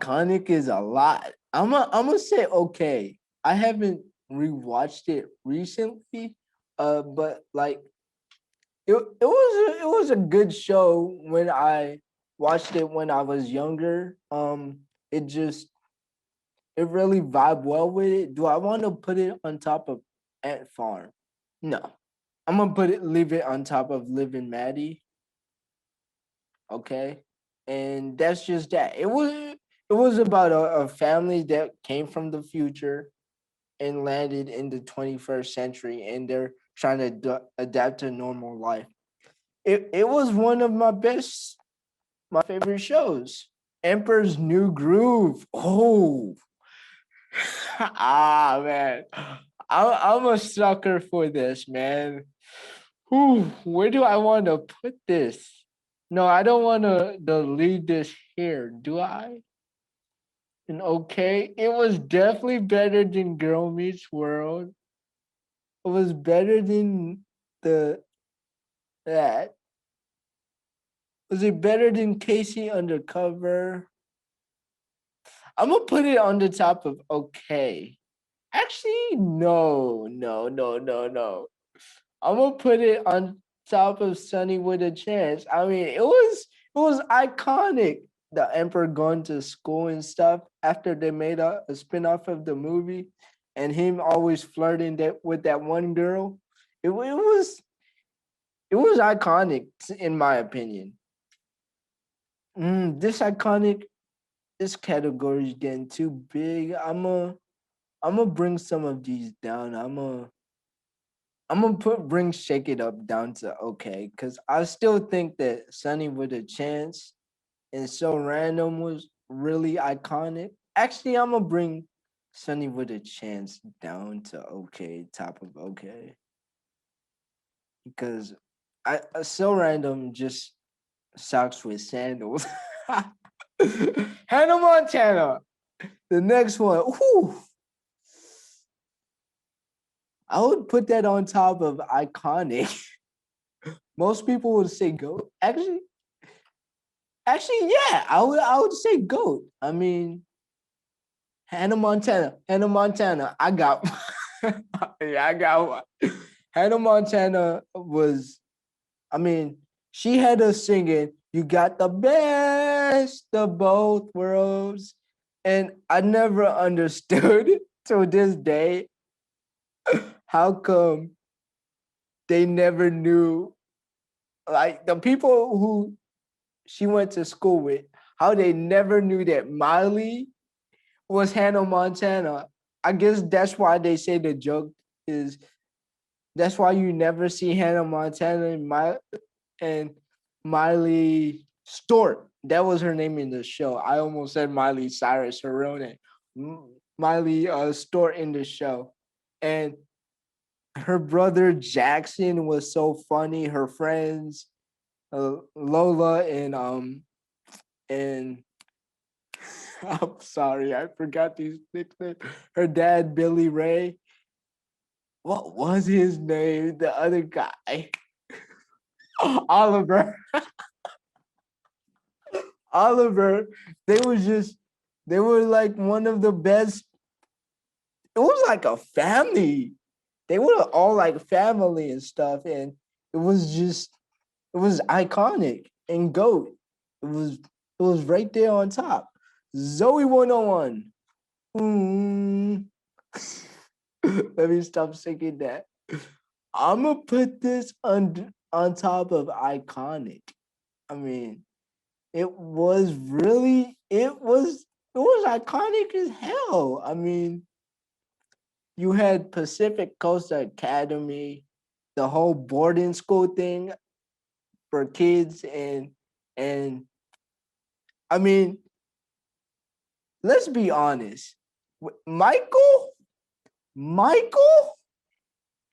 iconic is a lot. I'm gonna say okay. I haven't rewatched it recently, but like it was a good show when I watched it when I was younger. It just it really vibe well with it. Do I want to put it on top of Ant Farm? No, I'm gonna leave it on top of Living Maddie. Okay, and that's just that. It was about a family that came from the future and landed in the 21st century, and they're trying to adapt to normal life. It was one of my favorite shows. Emperor's New Groove. Oh, man, I'm a sucker for this, man. Where do I want to put this? No, I don't want to leave this here, do I? And okay, it was definitely better than Girl Meets World. It was better than the that. Was it better than Casey Undercover? I'm gonna put it on the top of okay. Actually, no. I'm gonna put it on top of Sunny with a Chance. I mean, it was iconic. The Emperor going to school and stuff after they made a spin-off of the movie, and him always flirting that with that one girl. It was iconic in my opinion. This iconic, this category is getting too big. I'm gonna bring some of these down. I'm gonna bring Shake It Up down to okay, because I still think that Sunny with a Chance and So Random was really iconic. Actually, I'm gonna bring Sunny with a Chance down to okay, top of okay, because So Random just socks with sandals. Hannah Montana, the next one. Whew, I would put that on top of iconic. Most people would say goat. Actually, yeah, I would say goat. I mean, Hannah Montana. I got, yeah, I got one. Hannah Montana was. I mean, she had us singing. You got the best of both worlds, and I never understood to this day how come they never knew, like the people who she went to school with, how they never knew that Miley was Hannah Montana. I guess that's why they say the joke is that's why you never see Hannah Montana and Miley Stort. That was her name in the show. I almost said Miley Cyrus, her real name. Miley Stort in the show. And her brother Jackson was so funny. Her friends, Lola and I'm sorry, I forgot these nicknames. Her dad, Billy Ray. What was his name? The other guy, Oliver. Oliver. They was just, they were like one of the best. It was like a family. They were all like family and stuff, and it was just, it was iconic and goat. It was right there on top. Zoe 101. Mm. Let me stop singing that. I'm gonna put this on top of iconic. I mean, it was iconic as hell. I mean, you had Pacific Coast Academy, the whole boarding school thing for kids, and I mean, let's be honest. Michael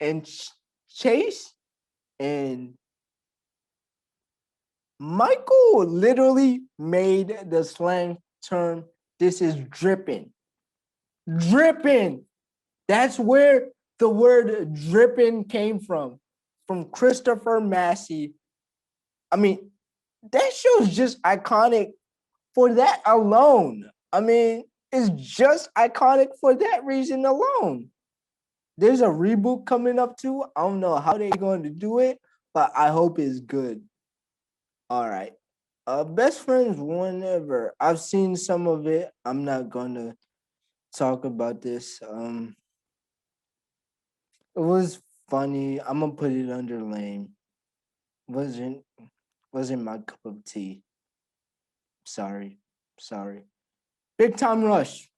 and Chase and Michael literally made the slang term, this is dripping. Dripping. That's where the word dripping came from Christopher Massey. I mean, that show's just iconic for that alone. I mean, it's just iconic for that reason alone. There's a reboot coming up too. I don't know how they're going to do it, but I hope it's good. All right. Best friends whenever. I've seen some of it. I'm not gonna talk about this. It was funny. I'm gonna put it under lame. Wasn't wasn't my cup of tea. Sorry. Sorry. Big Time Rush.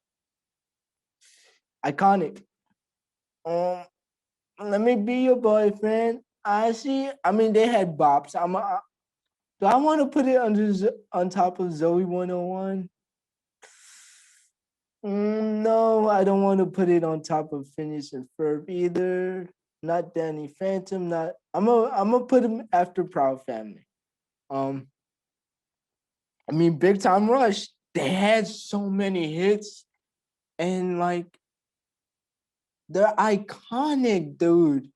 Iconic. Um, let me be your boyfriend. I see. I mean, they had bops. Do I want to put it on top of Zoe 101? No, I don't want to put it on top of Phineas and Ferb either. Not Danny Phantom. Not. I'm gonna put him after Proud Family. Um, I mean, Big Time Rush. They had so many hits, and like they're iconic, dude.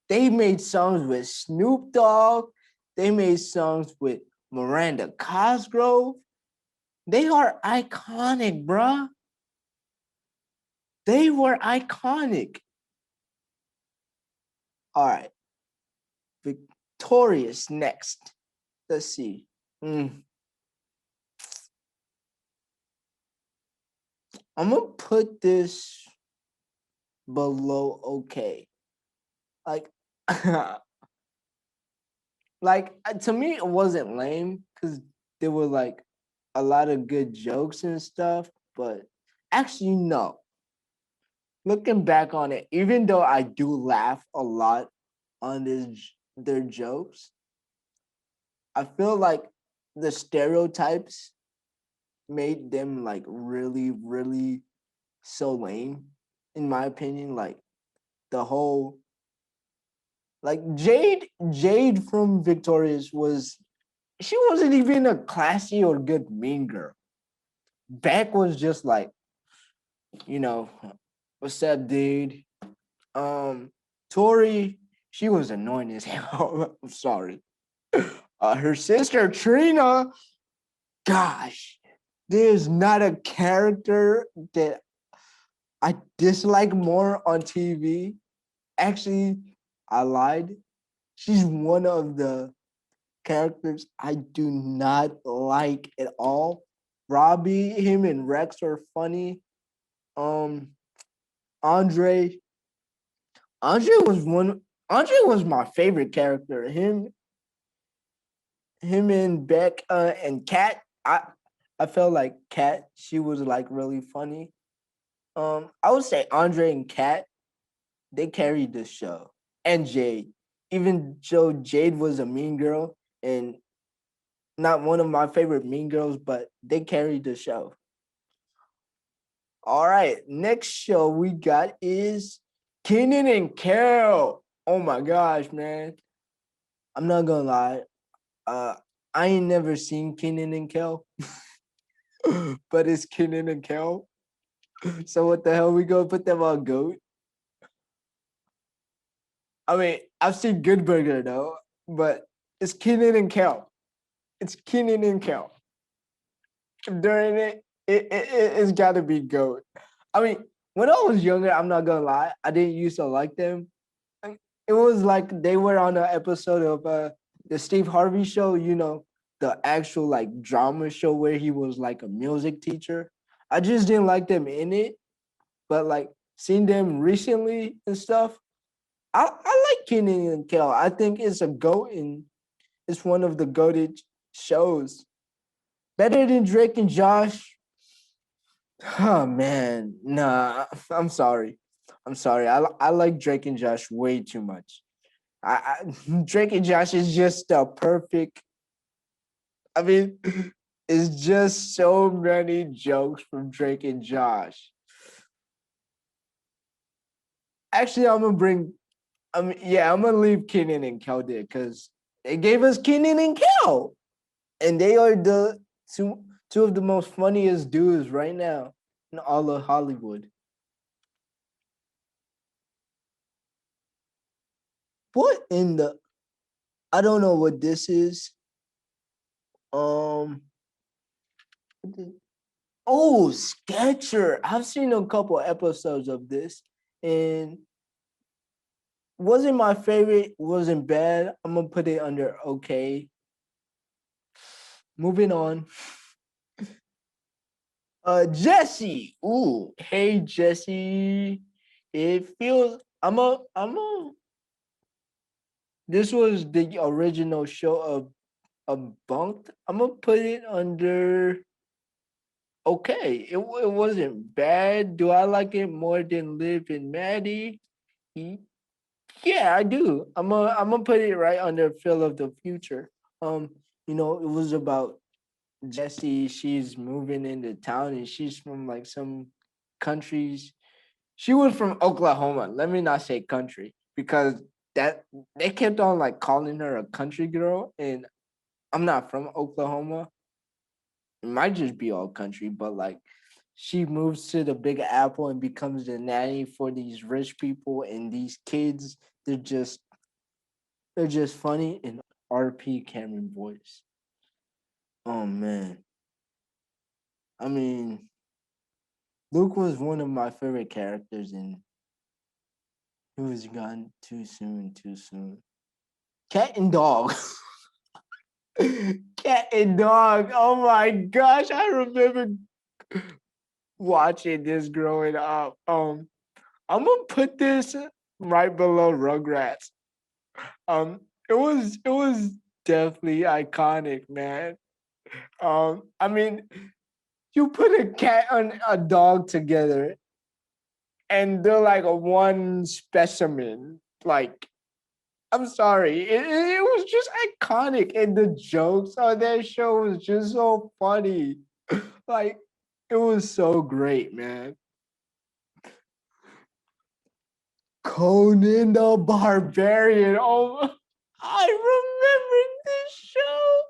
They made songs with Snoop Dogg. They made songs with Miranda Cosgrove. They are iconic, bruh. They were iconic. All right. Victorious next. Let's see. I'm gonna put this below okay. Like, to me, it wasn't lame because there were like a lot of good jokes and stuff. But actually, no. Looking back on it, even though I do laugh a lot on their jokes, I feel like the stereotypes made them like really, really so lame, in my opinion. Like the whole like Jade from Victorious was she wasn't even a classy or good mean girl. Beck was just like, you know, what's up, dude? Tori, she was annoying as hell. I'm sorry. Her sister Trina, gosh, there's not a character that I dislike more on TV. Actually, I lied. She's one of the characters I do not like at all. Robbie, him and Rex are funny. Um, Andre, Andre was one. Andre was my favorite character. Him and Beck and Kat. I felt like Kat. She was like really funny. I would say Andre and Kat. They carried the show, and Jade. Even though Jade was a mean girl and not one of my favorite mean girls, but they carried the show. All right, next show we got is Kenan and Kel. Oh my gosh, man! I'm not gonna lie. Uh, I ain't never seen Kenan and Kel, but it's Kenan and Kel. So what the hell we gonna put them on GOAT? I mean, I've seen Good Burger though, but it's Kenan and Kel. It's Kenan and Kel. During it's got to be GOAT. I mean, when I was younger, I'm not gonna lie, I didn't used to like them. It was like they were on an episode of the Steve Harvey show, the actual like drama show where he was like a music teacher. I just didn't like them in it, but like seeing them recently and stuff, I like Kenan and Kel. I think it's a GOAT and it's one of the goated shows. Better than Drake and Josh. Oh man, nah. I'm sorry. I'm sorry. I like Drake and Josh way too much. Drake and Josh is just the perfect. I mean, it's just so many jokes from Drake and Josh. Actually, I'm gonna bring. I'm gonna leave Kenan and Kel there because they gave us Kenan and Kel, and they are the two of the most funniest dudes right now in all of Hollywood. What in the? I don't know what this is. Um. Oh, Sketcher. I've seen a couple episodes of this, and wasn't my favorite, wasn't bad. I'm gonna put it under okay. Moving on. Jesse. Ooh, hey Jesse. It feels I'm a this was the original show of Bunked. I'm gonna put it under okay. It wasn't bad. Do I like it more than Liv and Maddie? Ye- Yeah, I do. I'm gonna put it right under Feel of the Future. It was about Jessie. She's moving into town and she's from like some countries. She was from Oklahoma. Let me not say country because that they kept on like calling her a country girl, and I'm not from Oklahoma. It might just be all country, but like she moves to the Big Apple and becomes the nanny for these rich people, and these kids, they're just funny in RP Cameron voice. Oh man. I mean, Luke was one of my favorite characters, and he was gone too soon, too soon. Cat and dog. Cat and dog. Oh my gosh, I remember watching this growing up. I'm gonna put this right below Rugrats. Um, it was definitely iconic, man. I mean, you put a cat and a dog together, and they're like a one specimen. Like, I'm sorry, it was just iconic, and the jokes on that show was just so funny. Like, it was so great, man. Conan the Barbarian. Oh, I remember this show.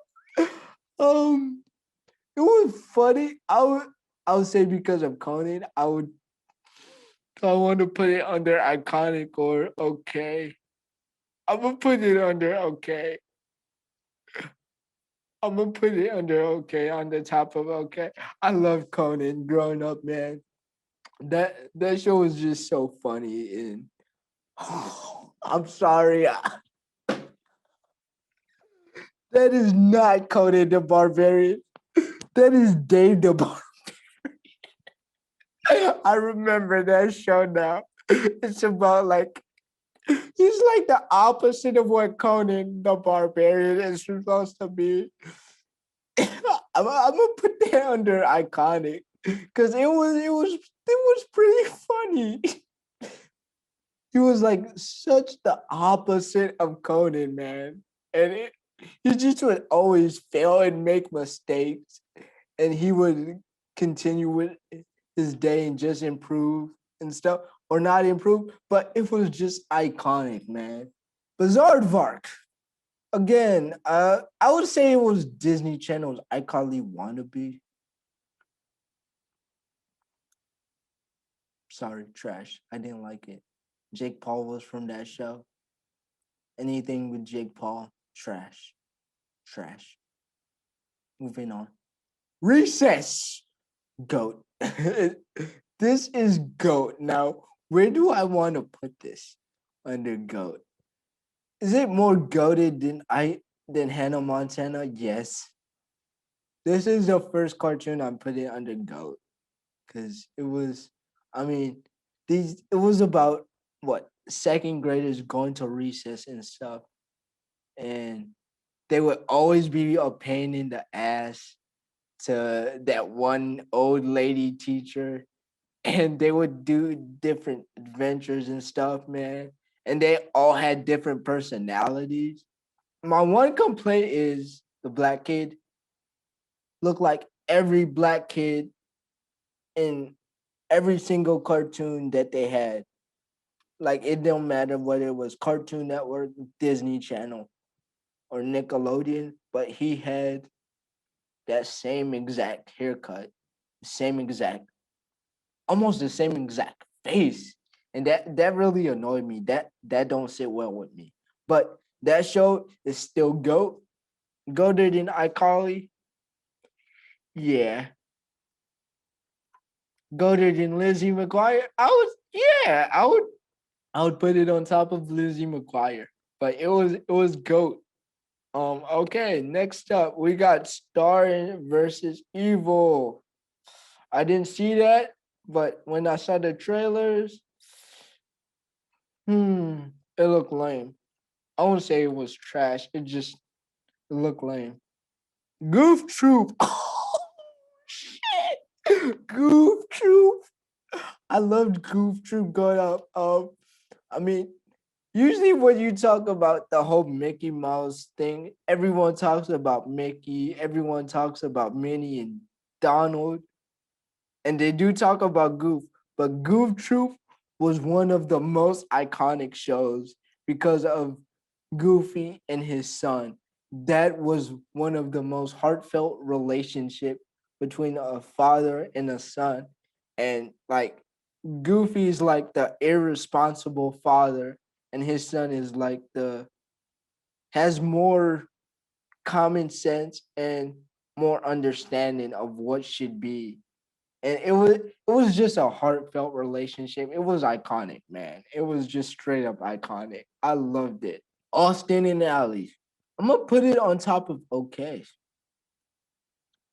It was funny. I would say because of Conan, I want to put it under iconic or okay. I'm gonna put it under okay. I'm gonna put it under okay on the top of okay. I love Conan growing up, man. That show was just so funny and I'm sorry. That is not Conan the Barbarian. That is Dave the Barbarian. I remember that show now. It's about like he's like the opposite of what Conan the Barbarian is supposed to be. I'm gonna put that under iconic because it was pretty funny. He was like such the opposite of Conan, man, and he just would always fail and make mistakes, and he would continue with his day and just improve and stuff, or not improve, but it was just iconic, man. Bizarre again, I would say it was Disney Channel's iCarly wannabe. Sorry, trash. I didn't like it. Jake Paul was from that show. Anything with Jake Paul, trash. Trash. Moving on. Recess. Goat. This is goat. Now, where do I want to put this under goat? Is it more goated than Hannah Montana? Yes. This is the first cartoon I'm putting under goat because it was. I mean, it was about what second graders going to recess and stuff, and they would always be a pain in the ass to that one old lady teacher, and they would do different adventures and stuff, man. And they all had different personalities. My one complaint is the black kid looked like every black kid in every single cartoon that they had. Like it don't matter whether it was Cartoon Network, Disney Channel, or Nickelodeon, but he had that same exact haircut, same exact, almost the same exact face. And that really annoyed me. That don't sit well with me. But that show is still GOAT. GOATed in iCarly. Yeah. Goated than Lizzie McGuire. I would put it on top of Lizzie McGuire. But it was GOAT. Okay, next up we got Star versus Evil. I didn't see that, but when I saw the trailers, it looked lame. I won't say it was trash. It looked lame. Goof Troop. Oh shit. Goof Troop. I loved Goof Troop growing up. I mean, usually when you talk about the whole Mickey Mouse thing, everyone talks about Mickey, everyone talks about Minnie and Donald, and they do talk about Goof, but Goof Troop was one of the most iconic shows because of Goofy and his son. That was one of the most heartfelt relationship between a father and a son. And like Goofy is like the irresponsible father, and his son is like the has more common sense and more understanding of what should be. And it was just a heartfelt relationship. It was iconic, man. It was just straight up iconic. I loved it. Austin and Alley. I'm gonna put it on top of okay.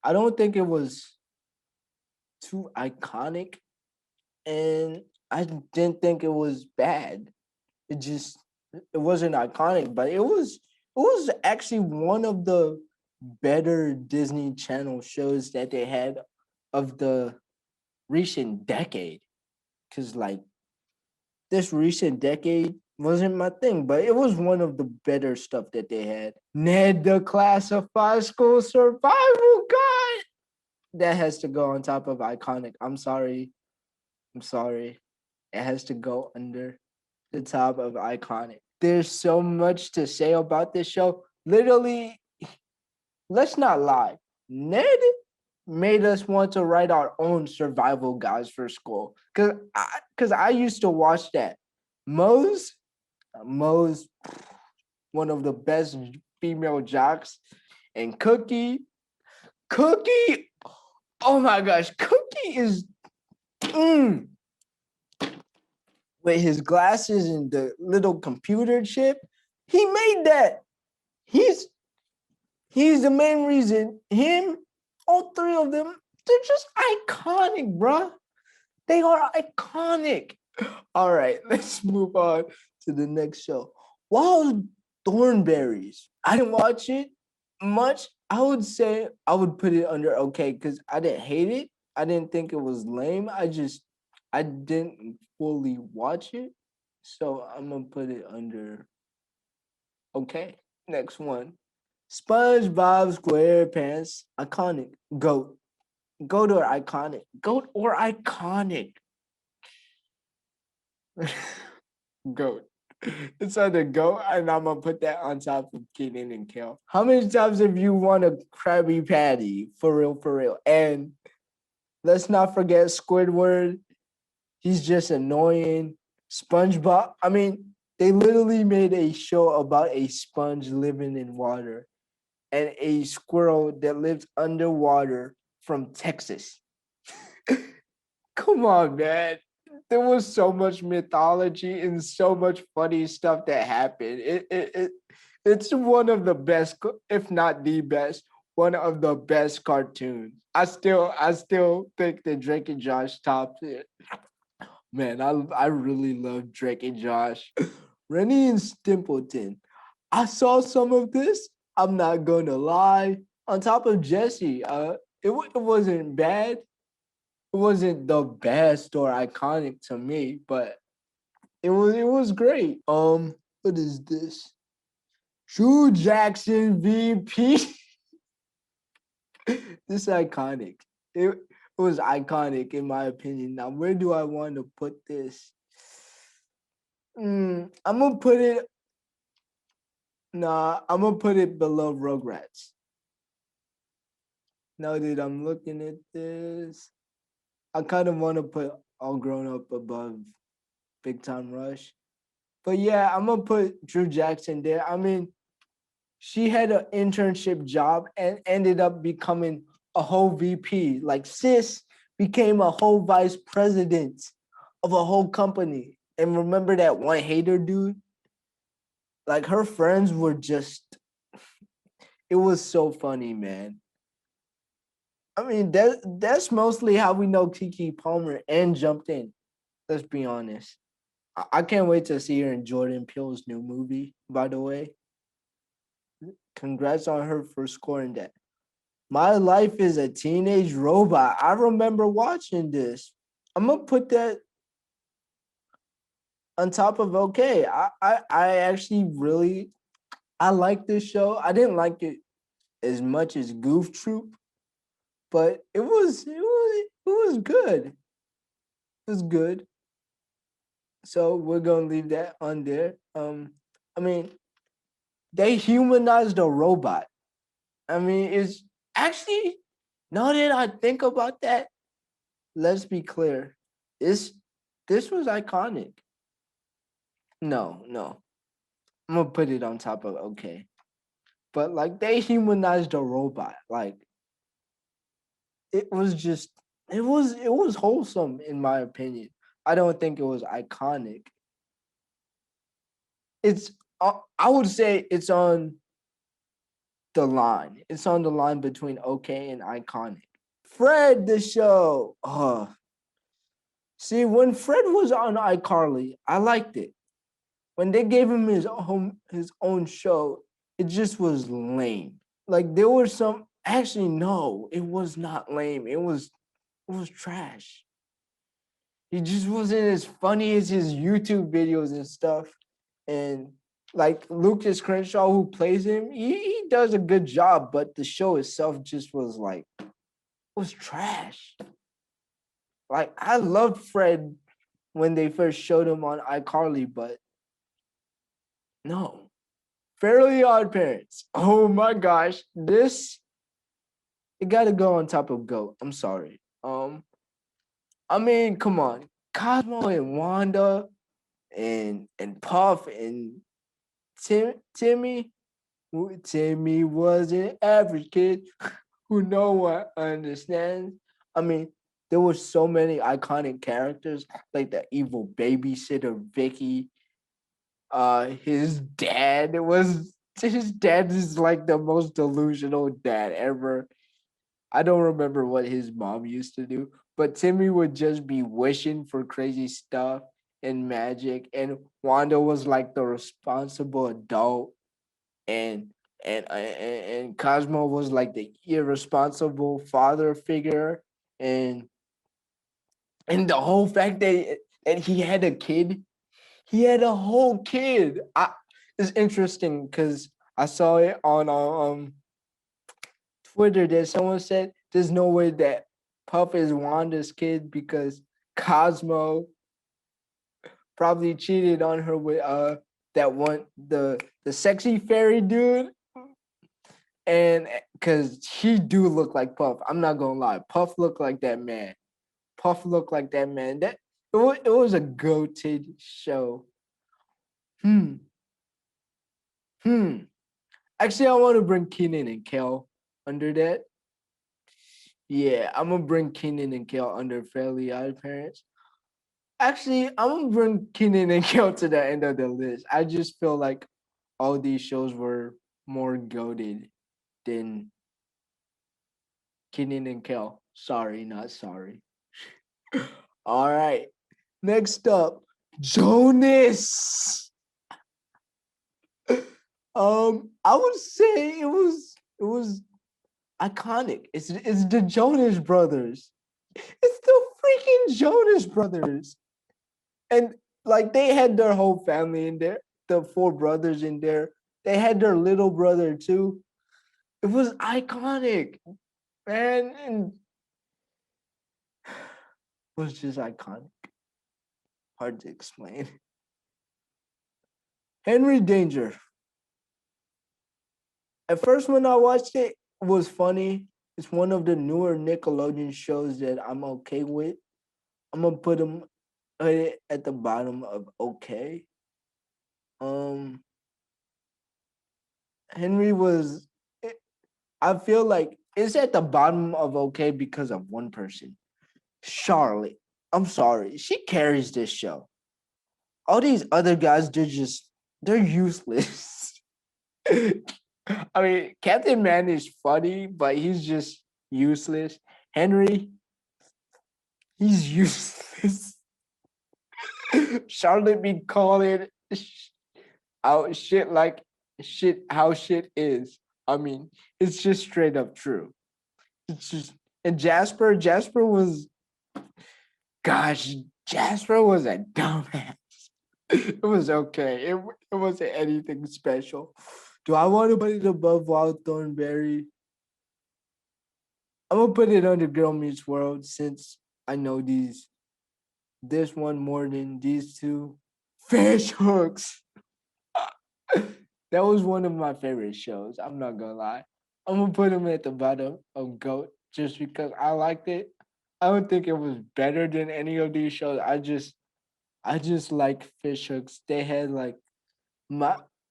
I don't think it was too iconic, and I didn't think it was bad. It just it wasn't iconic, but it was actually one of the better Disney Channel shows that they had of the recent decade. Cause like this recent decade wasn't my thing, but it was one of the better stuff that they had. Ned the Classified School Survival Guide. That has to go on top of iconic. I'm sorry. I'm sorry. It has to go under the top of iconic. There's so much to say about this show. Literally, let's not lie. Ned made us want to write our own survival guides for school. Cause I used to watch that. Moe's one of the best female jocks, and Cookie. Oh my gosh, Cookie is with his glasses and the little computer chip. He made that. He's he's the main reason. Him, all three of them, they're just iconic, bruh. They are iconic. All right, let's move on to the next show. Wild Thornberries. I didn't watch it much. I would say I would put it under okay because I didn't hate it. I didn't think it was lame. I didn't fully watch it. So I'm gonna put it under okay. Next one. SpongeBob SquarePants. Iconic. Goat. Goat or iconic. Goat or iconic. Goat. It's either goat, and I'm gonna put that on top of Kenan and Kel. How many times have you won a Krabby Patty? For real, for real. And let's not forget Squidward. He's just annoying. SpongeBob. I mean, they literally made a show about a sponge living in water and a squirrel that lives underwater from Texas. Come on, man. There was so much mythology and so much funny stuff that happened. It's one of the best, if not the best, one of the best cartoons. I still think that Drake and Josh topped it. Man, I really love Drake and Josh. Rennie and Stimpleton. I saw some of this. I'm not gonna lie. On top of Jesse, it wasn't bad. It wasn't the best or iconic to me, but it was great. What is this? True Jackson VP. This is iconic. It was iconic in my opinion. Now, where do I want to put this? I'm gonna put it. Nah, I'm gonna put it below Rugrats. Now that I'm looking at this, I kind of want to put All Grown Up above Big Time Rush. But yeah, I'm gonna put Drew Jackson there. I mean, she had an internship job and ended up becoming a whole VP. Like sis became a whole vice president of a whole company. And remember that one hater dude? Like her friends were just, it was so funny, man. I mean, that's mostly how we know Kiki Palmer and jumped in. Let's be honest. I can't wait to see her in Jordan Peele's new movie, by the way. Congrats on her for scoring that. My life is a teenage robot. I remember watching this. I'm gonna put that on top of okay. I actually really I like this show. I didn't like it as much as Goof Troop, but it was good. It was good. So we're gonna leave that on there. I mean, they humanized a robot. I mean, it's actually now that I think about that, let's be clear. This this was iconic. No, no. I'm gonna put it on top of okay. But like they humanized a robot. Like it was just it was wholesome in my opinion. I don't think it was iconic. It's I would say it's on the line. It's on the line between okay and iconic. Fred the show. See, when Fred was on iCarly, I liked it. When they gave him his own show, it just was lame. Like there were some actually no, it was not lame. It was trash. He just wasn't as funny as his YouTube videos and stuff. And like Lucas Crenshaw, who plays him, he does a good job, but the show itself just was trash. Like I loved Fred when they first showed him on iCarly, but no. Fairly Odd Parents. Oh my gosh, this it got to go on top of GOAT. I'm sorry. I mean, come on, Cosmo and Wanda and Puff and Timmy. Timmy was an average kid who no one understands. I mean, there were so many iconic characters like the evil babysitter Vicky. His dad is like the most delusional dad ever. I don't remember what his mom used to do, but Timmy would just be wishing for crazy stuff and magic, and Wanda was like the responsible adult, and and Cosmo was like the irresponsible father figure, and the whole fact that he had a kid, he had a whole kid. It's interesting because I saw it on Twitter that someone said there's no way that Puff is Wanda's kid because Cosmo probably cheated on her with that one the sexy fairy dude, and because he do look like Puff. I'm not gonna lie, Puff looked like that man. Puff looked like that man. It was a goated show. Hmm. Hmm. Actually, I want to bring Kenan and Kel under that. Yeah, I'm gonna bring Kenan and Kel under Fairly Odd Parents. Actually, I'm gonna bring Kenan and Kel to the end of the list. I just feel like all these shows were more goated than Kenan and Kel. Sorry, not sorry. All right. Next up, Jonas. I would say it was iconic. It's the Jonas Brothers. It's the freaking Jonas Brothers. And like they had their whole family in there, the four brothers in there. They had their little brother too. It was iconic, man. And it was just iconic. Hard to explain. Henry Danger. At first, when I watched it, it was funny. It's one of the newer Nickelodeon shows that I'm okay with. I'm gonna put it at the bottom of okay. Um, Henry was. I feel like it's at the bottom of okay because of one person. Charlotte. I'm sorry. She carries this show. All these other guys, they're useless. I mean, Captain Man is funny, but he's just useless. Henry, he's useless. Charlotte be calling out shit like shit how shit is. I mean, it's just straight up true. It's just and Jasper was gosh, Jasper was a dumbass. It was okay. It wasn't anything special. Do I want to put it above Wild Thornberry? I'm gonna put it under Girl Meets World since I know this one more than these two. Fish hooks. That was one of my favorite shows. I'm not gonna lie. I'm gonna put him at the bottom of GOAT just because I liked it. I don't think it was better than any of these shows. I just like fish hooks. They had like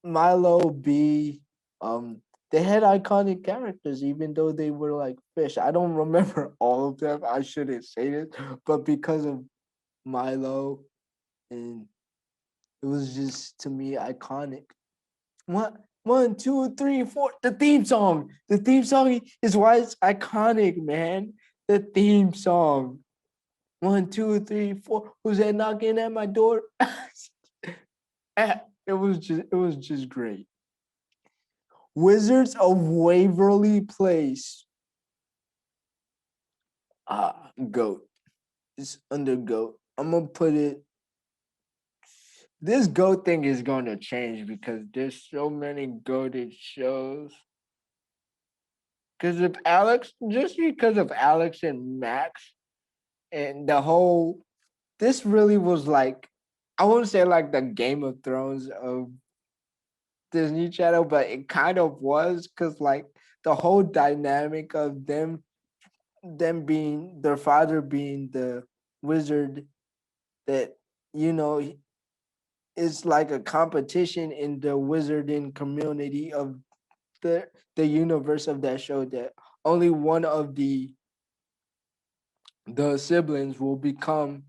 Milo B. Um, they had iconic characters, even though they were like fish. I don't remember all of them. I shouldn't say this, but because of Milo, and it was just to me iconic. One, two, three, four. The theme song. The theme song is why it's iconic, man. The theme song. One, two, three, four. Who's that knocking at my door? It was just great. Wizards of Waverly Place. GOAT. It's under GOAT. I'm gonna put it. This GOAT thing is gonna change because there's so many goated shows. Just because of Alex and Max and the whole, this really was like, I wouldn't say like the Game of Thrones of Disney Channel, but it kind of was because like the whole dynamic of them being their father being the wizard that you know is like a competition in the wizarding community of the universe of that show that only one of the siblings will become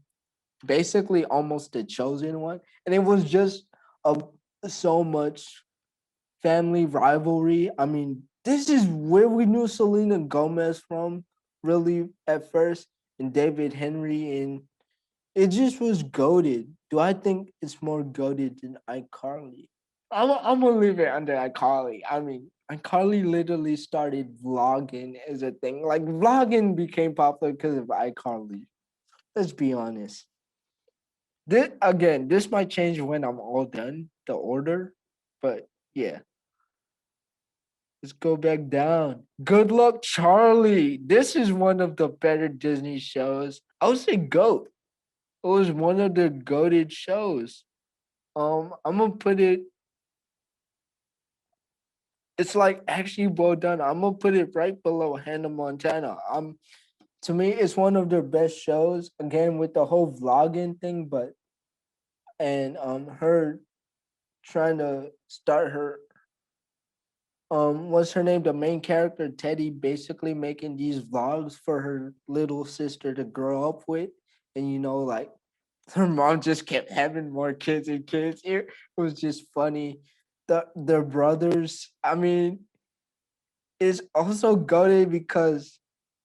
basically almost the chosen one, and it was just a so much family rivalry. I mean, this is where we knew Selena Gomez from, really, at first, and David Henry, and it just was goaded. Do I think it's more goaded than iCarly? I'm gonna leave it under iCarly. I mean, iCarly literally started vlogging as a thing. Like vlogging became popular because of iCarly. Let's be honest. This might change when I'm all done, the order, but yeah. Let's go back down. Good Luck Charlie. This is one of the better Disney shows. I would say GOAT. It was one of the goated shows. I'm gonna put it. It's like actually well done. I'm gonna put it right below Hannah Montana. To me, it's one of their best shows. Again, with the whole vlogging thing, but and her trying to start her what's her name? The main character, Teddy, basically making these vlogs for her little sister to grow up with. And like her mom just kept having more kids and kids. It was just funny. Their brothers, I mean, is also goated because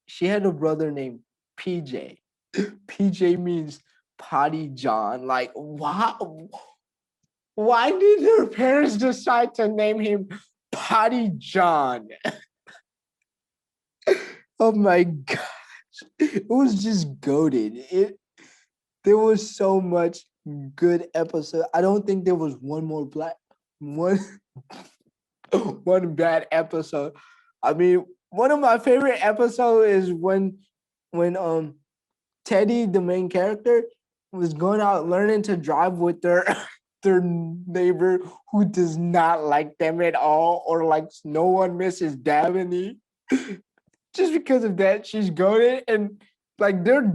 she had a brother named PJ. PJ means potty John. Like, why did her parents decide to name him Potty John? Oh my gosh. It was just goaded. There was so much good episode. I don't think there was one one bad episode. I mean, one of my favorite episodes is when Teddy, the main character, was going out learning to drive with their their neighbor who does not like them at all, or like no one misses Dabney. Just because of that, she's goaded, and like they're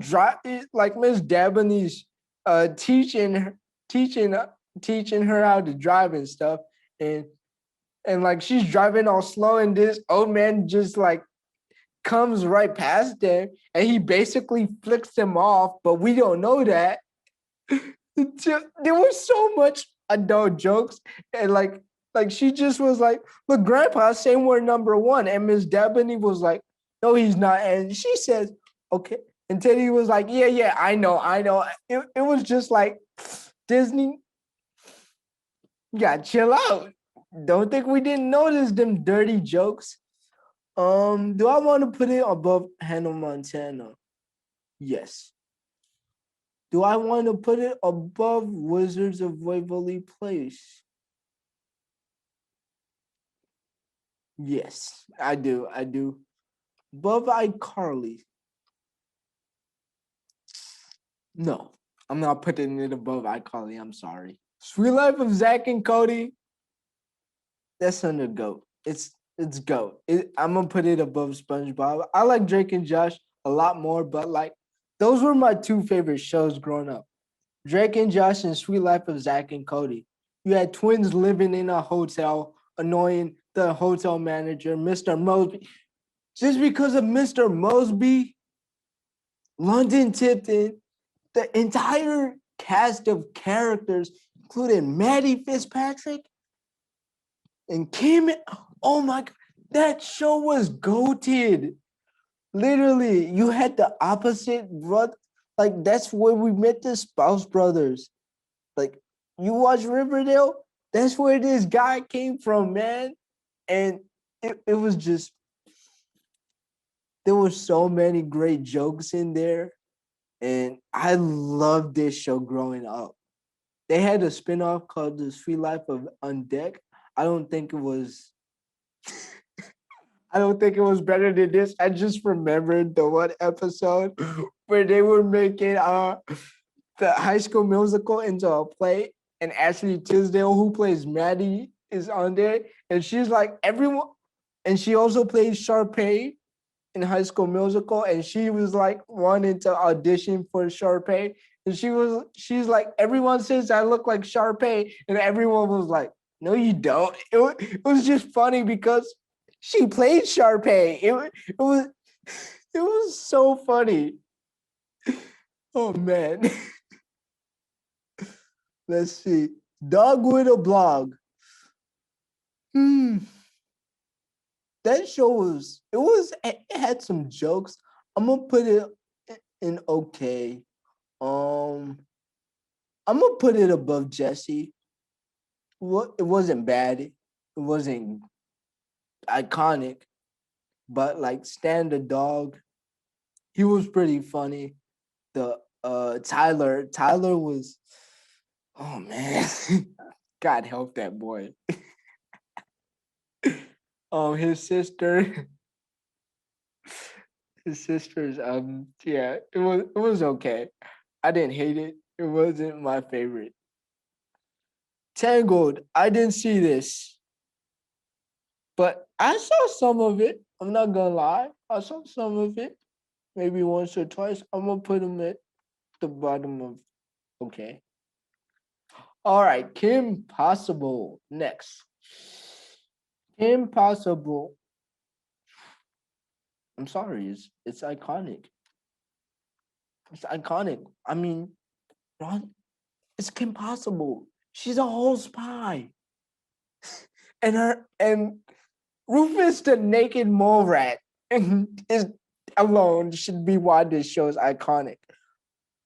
like Miss Dabney's teaching teaching teaching her how to drive and stuff, and like she's driving all slow, and this old man just like comes right past them and he basically flicks them off, but we don't know that. There was so much adult jokes, and like she just was like, "Look, Grandpa saying we're number one," and Miss Debony was like, "No, he's not," and she says, "Okay," and Teddy was like, "Yeah, yeah, I know, I know." It was just like Disney, you gotta chill out. Don't think we didn't notice them dirty jokes. Do I want to put it above Hannah Montana? Yes. Do I want to put it above Wizards of Waverly Place? Yes, I do. I do. Above iCarly? No, I'm not putting it above iCarly. I'm sorry. Sweet Life of Zach and Cody? That's under GOAT. It's GOAT. I'm gonna put it above SpongeBob. I like Drake and Josh a lot more, but like those were my two favorite shows growing up. Drake and Josh and Sweet Life of Zach and Cody. You had twins living in a hotel, annoying the hotel manager, Mr. Mosby. Just because of Mr. Mosby, London Tipton, the entire cast of characters, including Maddie Fitzpatrick and Kim. Oh my God, that show was goated. Literally, you had the opposite brother. Like, that's where we met the Spouse Brothers. Like, you watch Riverdale, that's where this guy came from, man. And it was just, there were so many great jokes in there. And I loved this show growing up. They had a spinoff called The Sweet Life of Undeck. I don't think it was I don't think it was better than this. I just remembered the one episode where they were making the High School Musical into a play, and Ashley Tisdale, who plays Maddie, is on there, and she's like everyone, and she also plays Sharpay in High School Musical, and she was like wanting to audition for Sharpay, and she's like everyone says I look like Sharpay, and everyone was like, no, you don't. It was just funny because she played Sharpay. It was so funny. Oh man. Let's see. Dog with a blog. Hmm. That show it had some jokes. I'm gonna put it in okay. Um, I'm gonna put it above Jesse. What it wasn't bad. It wasn't iconic, but like Stan the dog, he was pretty funny. The Tyler was, oh man, God help that boy. His sister, his sister's yeah, it was okay. I didn't hate it. It wasn't my favorite. Tangled, I didn't see this, but I saw some of it. I'm not gonna lie. I saw some of it, maybe once or twice. I'm gonna put them at the bottom of okay. All right, Kim Possible next. Kim Possible. I'm sorry, it's iconic. It's iconic. I mean, Ron, it's Kim Possible. She's a whole spy. And Rufus the naked mole rat is alone should be why this show is iconic.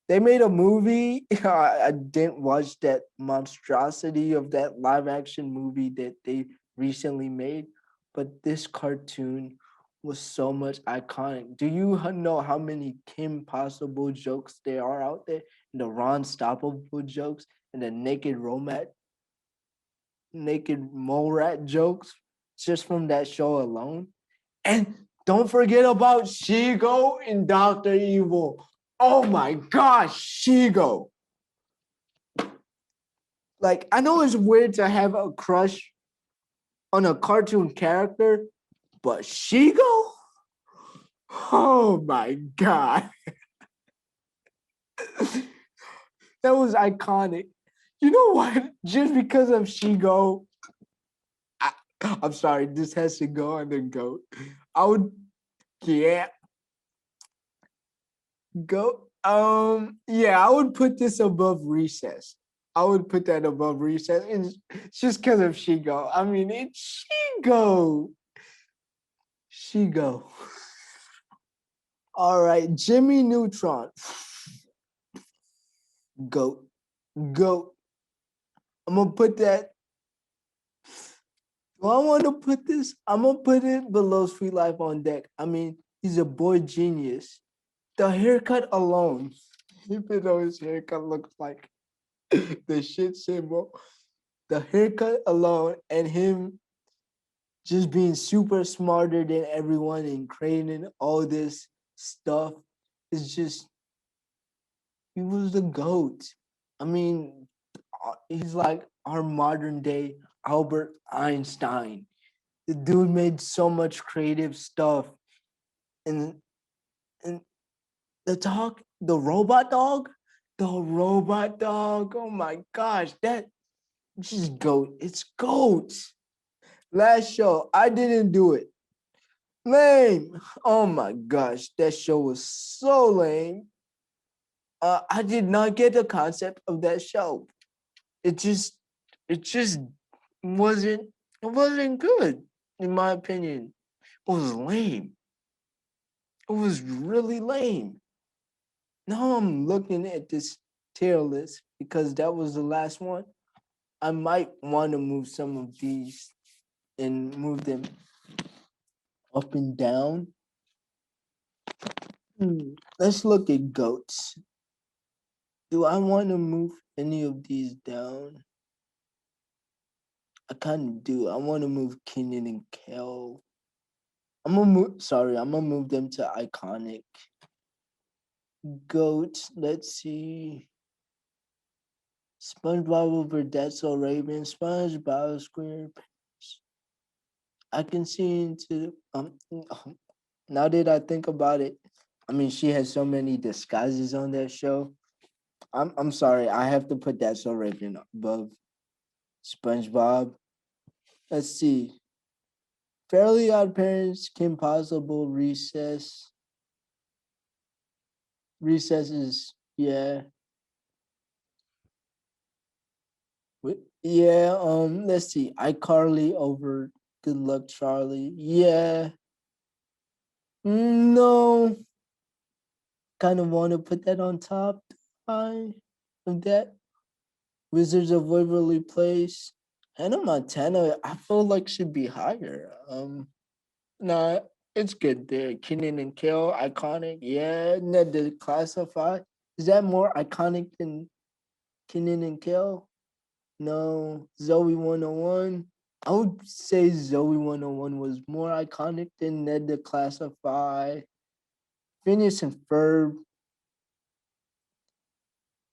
They made a movie. I didn't watch that monstrosity of that live action movie that they recently made, but this cartoon was so much iconic. Do you know how many Kim Possible jokes there are out there? And the Ron Stoppable jokes and the naked mole rat jokes just from that show alone. And don't forget about Shigo and Dr. Evil. Oh my gosh, Shigo. Like, I know it's weird to have a crush on a cartoon character, but Shigo? Oh my God. That was iconic. You know what? Just because of Shigo, I'm sorry, this has to go on the GOAT. I would Yeah, go. Yeah, I would put this above Recess. I would put that above Recess. It's just because of She Go. I mean, it's She Go. She Go. All right, Jimmy Neutron. Goat. Goat. I'm gonna put that. Do I want to put this? I'm gonna put it below Sweet Life on Deck. I mean, he's a boy genius. The haircut alone, even though his haircut looks like the shit symbol, the haircut alone and him just being super smarter than everyone and creating all this stuff is just, he was the GOAT. I mean, he's like our modern day Albert Einstein. The dude made so much creative stuff. And and the robot dog. Oh my gosh, that just GOAT. It's GOAT. Last show, I didn't do it. Lame. Oh my gosh, that show was so lame. I did not get the concept of that show. It just, it just wasn't, it wasn't good, in my opinion. It was lame. It was really lame. Now I'm looking at this tier list because that was the last one. I might want to move some of these and move them up and down. Let's look at goats. Do I want to move any of these down? I kind of do. I want to move Kenan and Kel. I'm gonna move them to iconic. Goats, let's see. SpongeBob over That's So Raven, SpongeBob SquarePants. I can see into now that I think about it, I mean she has so many disguises on that show. I'm sorry, I have to put That's So Raven above SpongeBob. Let's see. Fairly Odd Parents, Kim Possible, Recess. Recess is, yeah. Yeah, let's see. iCarly over Good Luck Charlie. Yeah. No. Kind of want to put that on top high of that. Wizards of Waverly Place. Hannah Montana, I feel like should be higher. Nah, it's good there. Kenan and Kel, iconic. Yeah, Ned the Classify. Is that more iconic than Kenan and Kel? No. Zoe 101. I would say Zoe 101 was more iconic than Ned the Classify. Phineas and Ferb.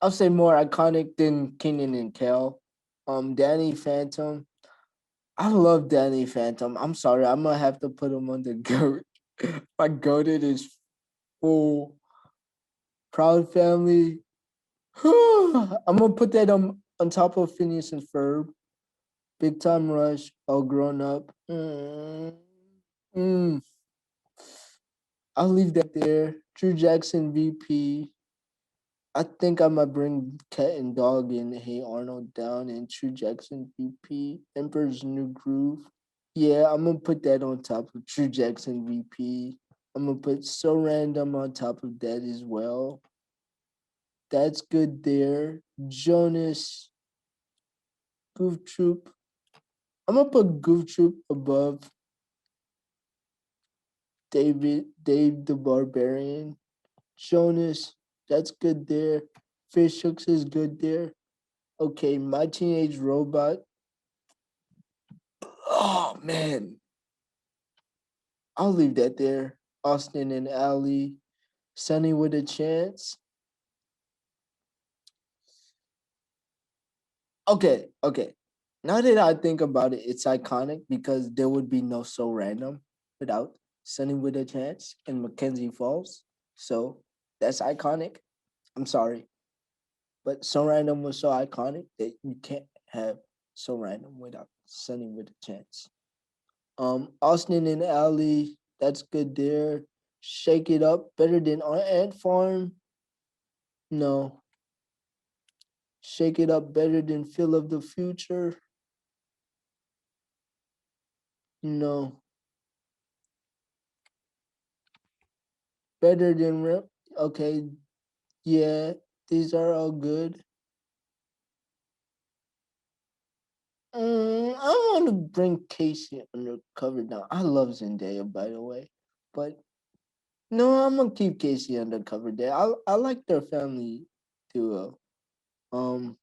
I'll say more iconic than Kenan and Kel. Danny Phantom. I love Danny Phantom. I'm sorry, I'm gonna have to put him on the goat. My goated is full. Proud Family. I'm gonna put that on top of Phineas and Ferb. Big Time Rush. All Grown Up. Mm. I'll leave that there. Drew Jackson VP. I think I might bring Cat and Dog and Hey Arnold down and True Jackson VP. Emperor's New Groove. Yeah, I'm gonna put that on top of True Jackson VP. I'm gonna put So Random on top of that as well. That's good there. Jonas, Goof Troop. I'm gonna put Goof Troop above Dave the Barbarian. Jonas, that's good there. Fish Hooks is good there. Okay, My Teenage Robot. Oh man, I'll leave that there. Austin and Ally, Sunny with a Chance. Okay. Now that I think about it, it's iconic because there would be no So Random without Sunny with a Chance and Mackenzie Falls. So that's iconic. I'm sorry. But So Random was so iconic that you can't have So Random without Sunny with a Chance. Austin and Ally, that's good there. Shake It Up better than Ant Farm? No. Shake It Up better than Feel of the Future? No. Better than okay, yeah, these are all good. I want to bring Casey Undercover down. I love Zendaya, by the way, but no, I'm gonna keep Casey Undercover there. I like their family duo. Um,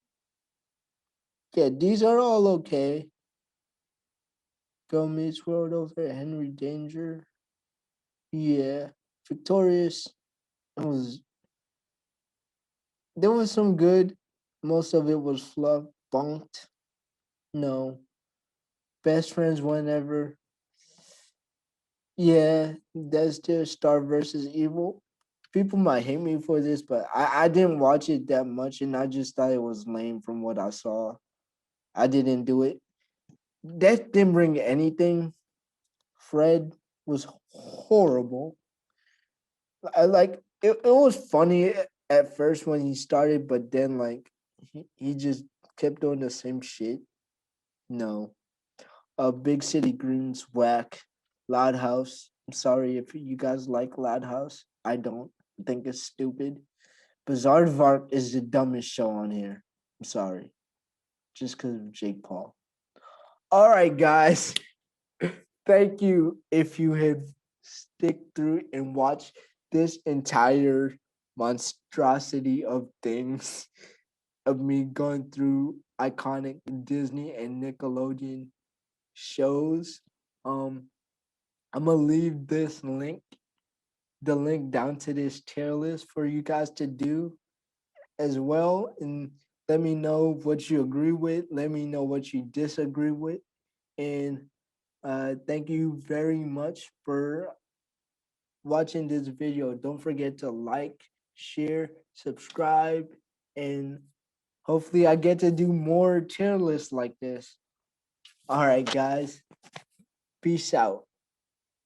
yeah, these are all okay. Girl Meets World over Henry Danger. Yeah, Victorious. It was there was some good. Most of it was fluff. Bunked. No. Best friends whenever. Yeah, that's just Star versus Evil. People might hate me for this, but I didn't watch it that much and I just thought it was lame from what I saw. I didn't do it. That didn't bring anything. Fred was horrible. I like it was funny at first when he started, but then like he just kept doing the same shit. No. Big City Greens, whack. Loud House. I'm sorry if you guys like Loud House. I don't. I think it's stupid. Bizarre Vark is the dumbest show on here. I'm sorry. Just because of Jake Paul. All right, guys. Thank you if you have stick through and watched this entire monstrosity of things of me going through iconic Disney and Nickelodeon shows. Um, I'm gonna leave the link down to this tier list for you guys to do as well, and let me know what you agree with. Let me know what you disagree with, and thank you very much for watching this video. Don't forget to like, share, subscribe, and hopefully I get to do more tier lists like this. All right, guys. Peace out.